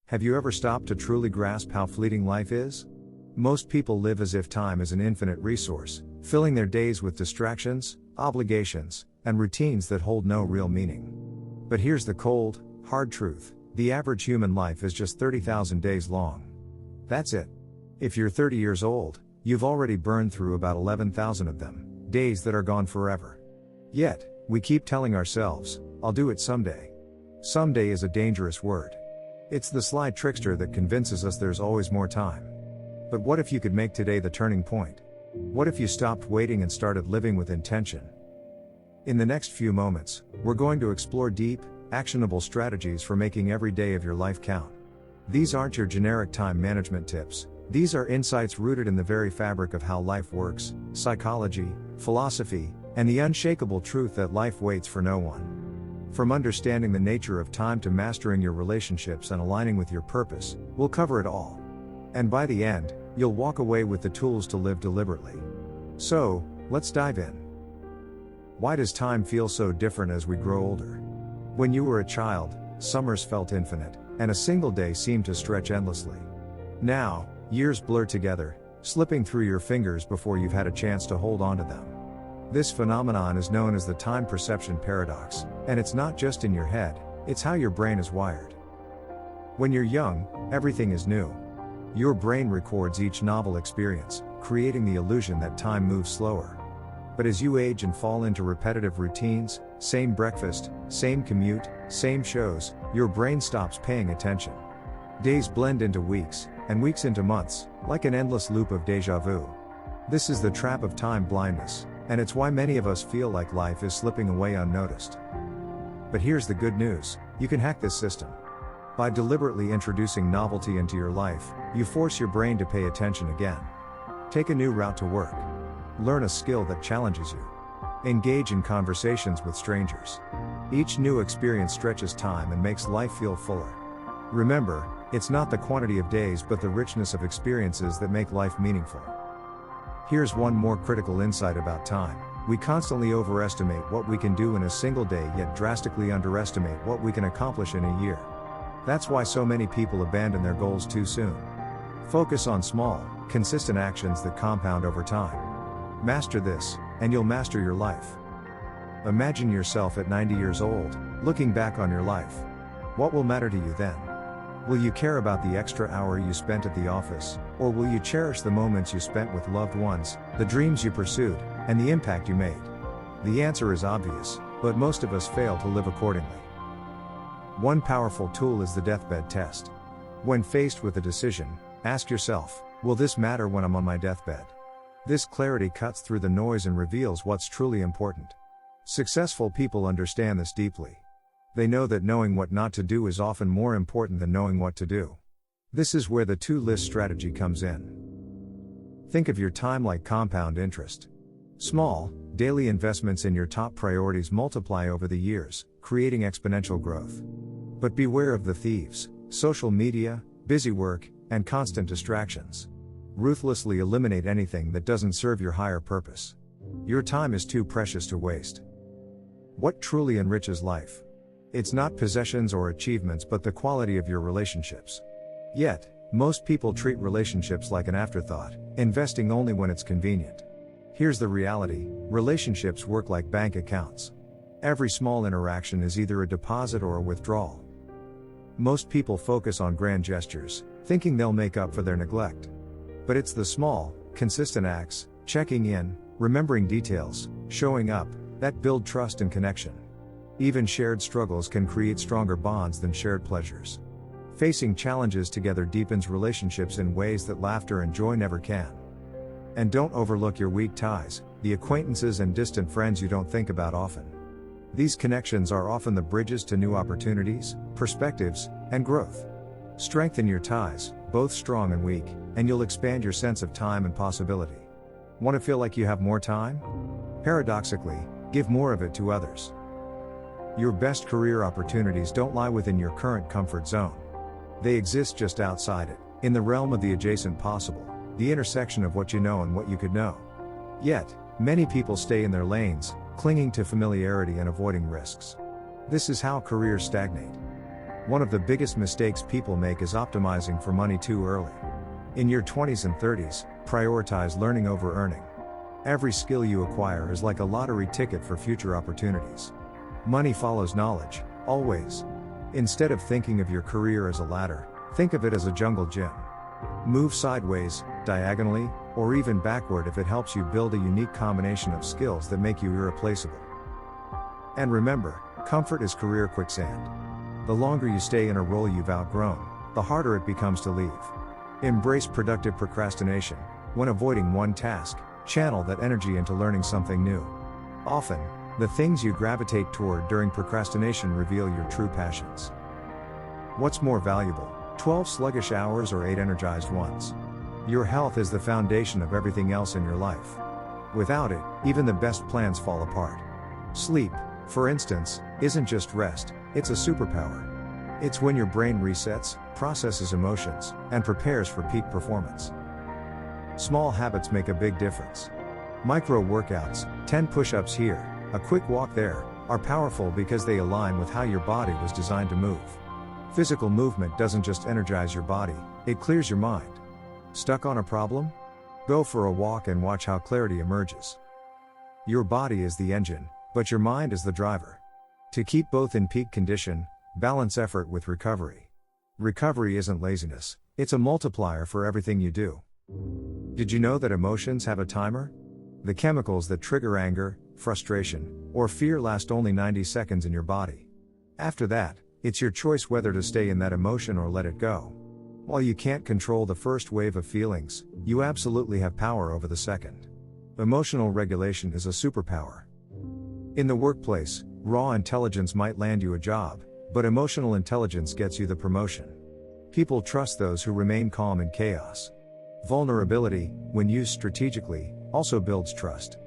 Have you ever stopped to truly grasp how fleeting life is? Most people live as if time is an infinite resource, filling their days with distractions, obligations, and routines that hold no real meaning. But here's the cold, hard truth: the average human life is just 30,000 days long. That's it. If you're 30 years old, you've already burned through about 11,000 of them, days that are gone forever. Yet, we keep telling ourselves, "I'll do it someday." Someday is a dangerous word. It's the sly trickster that convinces us there's always more time. But what if you could make today the turning point? What if you stopped waiting and started living with intention? In the next few moments, we're going to explore deep, actionable strategies for making every day of your life count. These aren't your generic time management tips. These are insights rooted in the very fabric of how life works, psychology, philosophy, and the unshakable truth that life waits for no one. From understanding the nature of time to mastering your relationships and aligning with your purpose, we'll cover it all. And by the end, you'll walk away with the tools to live deliberately. So, let's dive in. Why does time feel so different as we grow older? When you were a child, summers felt infinite, and a single day seemed to stretch endlessly. Now, years blur together, slipping through your fingers before you've had a chance to hold on to them. This phenomenon is known as the time perception paradox, and it's not just in your head, it's how your brain is wired. When you're young, everything is new. Your brain records each novel experience, creating the illusion that time moves slower. But as you age and fall into repetitive routines, same breakfast, same commute, same shows, your brain stops paying attention. Days blend into weeks, and weeks into months, like an endless loop of déjà vu. This is the trap of time blindness, and it's why many of us feel like life is slipping away unnoticed. But here's the good news: you can hack this system. By deliberately introducing novelty into your life, you force your brain to pay attention again. Take a new route to work. Learn a skill that challenges you. Engage in conversations with strangers. Each new experience stretches time and makes life feel fuller. Remember, it's not the quantity of days but the richness of experiences that make life meaningful. Here's one more critical insight about time: we constantly overestimate what we can do in a single day, yet drastically underestimate what we can accomplish in a year. That's why so many people abandon their goals too soon. Focus on small, consistent actions that compound over time. Master this, and you'll master your life. Imagine yourself at 90 years old, looking back on your life. What will matter to you then? Will you care about the extra hour you spent at the office, or will you cherish the moments you spent with loved ones, the dreams you pursued, and the impact you made? The answer is obvious, but most of us fail to live accordingly. One powerful tool is the deathbed test. When faced with a decision, ask yourself, will this matter when I'm on my deathbed? This clarity cuts through the noise and reveals what's truly important. Successful people understand this deeply. They know that knowing what not to do is often more important than knowing what to do. This is where the to-list strategy comes in. Think of your time like compound interest. Small, daily investments in your top priorities multiply over the years, creating exponential growth. But beware of the thieves: social media, busy work, and constant distractions. Ruthlessly eliminate anything that doesn't serve your higher purpose. Your time is too precious to waste. What truly enriches life? It's not possessions or achievements but the quality of your relationships. Yet, most people treat relationships like an afterthought, investing only when it's convenient. Here's the reality: relationships work like bank accounts. Every small interaction is either a deposit or a withdrawal. Most people focus on grand gestures, thinking they'll make up for their neglect. But it's the small, consistent acts, checking in, remembering details, showing up, that build trust and connection. Even shared struggles can create stronger bonds than shared pleasures. Facing challenges together deepens relationships in ways that laughter and joy never can. And don't overlook your weak ties, the acquaintances and distant friends you don't think about often. These connections are often the bridges to new opportunities, perspectives, and growth. Strengthen your ties, both strong and weak, and you'll expand your sense of time and possibility. Want to feel like you have more time? Paradoxically, give more of it to others. Your best career opportunities don't lie within your current comfort zone. They exist just outside it, in the realm of the adjacent possible, the intersection of what you know and what you could know. Yet, many people stay in their lanes, clinging to familiarity and avoiding risks. This is how careers stagnate. One of the biggest mistakes people make is optimizing for money too early. In your 20s and 30s, prioritize learning over earning. Every skill you acquire is like a lottery ticket for future opportunities. Money follows knowledge, always. Instead of thinking of your career as a ladder, think of it as a jungle gym. Move sideways, diagonally, or even backward if it helps you build a unique combination of skills that make you irreplaceable. And remember, comfort is career quicksand. The longer you stay in a role you've outgrown, the harder it becomes to leave. Embrace productive procrastination. When avoiding one task, channel that energy into learning something new. Often, the things you gravitate toward during procrastination reveal your true passions. What's more valuable, 12 sluggish hours or 8 energized ones? Your health is the foundation of everything else in your life. Without it, even the best plans fall apart. Sleep, for instance, isn't just rest, it's a superpower. It's when your brain resets, processes emotions, and prepares for peak performance. Small habits make a big difference. Micro workouts, 10 push-ups here, a quick walk there, are powerful because they align with how your body was designed to move. Physical movement doesn't just energize your body, it clears your mind. Stuck on a problem? Go for a walk and watch how clarity emerges. Your body is the engine, but your mind is the driver. To keep both in peak condition, balance effort with recovery. Recovery isn't laziness, it's a multiplier for everything you do. Did you know that emotions have a timer? The chemicals that trigger anger, frustration, or fear last only 90 seconds in your body. After that, it's your choice whether to stay in that emotion or let it go. While you can't control the first wave of feelings, you absolutely have power over the second. Emotional regulation is a superpower. In the workplace, raw intelligence might land you a job, but emotional intelligence gets you the promotion. People trust those who remain calm in chaos. Vulnerability, when used strategically, also builds trust.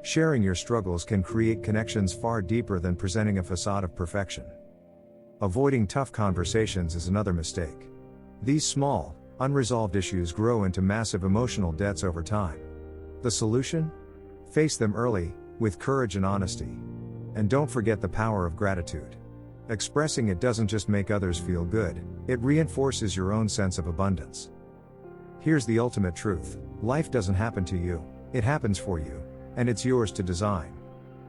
Sharing your struggles can create connections far deeper than presenting a facade of perfection. Avoiding tough conversations is another mistake. These small, unresolved issues grow into massive emotional debts over time. The solution? Face them early, with courage and honesty. And don't forget the power of gratitude. Expressing it doesn't just make others feel good, it reinforces your own sense of abundance. Here's the ultimate truth: life doesn't happen to you, it happens for you, and it's yours to design.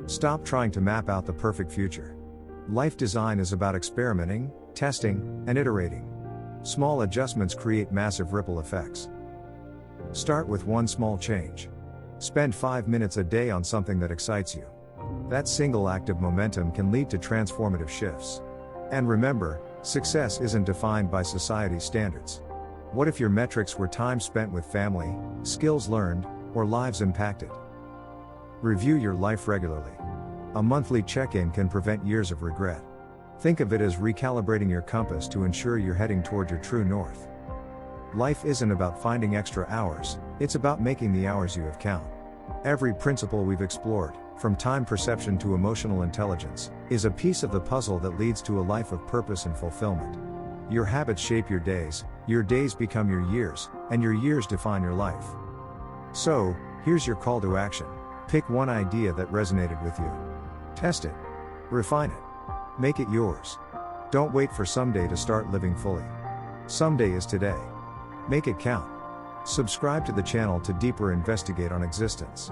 Stop trying to map out the perfect future. Life design is about experimenting, testing, and iterating. Small adjustments create massive ripple effects. Start with one small change. Spend 5 minutes a day on something that excites you. That single act of momentum can lead to transformative shifts. And remember, success isn't defined by society's standards. What if your metrics were time spent with family, skills learned, or lives impacted? Review your life regularly. A monthly check-in can prevent years of regret. Think of it as recalibrating your compass to ensure you're heading toward your true north. Life isn't about finding extra hours, it's about making the hours you have count. Every principle we've explored, from time perception to emotional intelligence, is a piece of the puzzle that leads to a life of purpose and fulfillment. Your habits shape your days become your years, and your years define your life. So, here's your call to action. Pick one idea that resonated with you. Test it. Refine it. Make it yours. Don't wait for someday to start living fully. Someday is today. Make it count. Subscribe to the channel to deeper investigate on existence.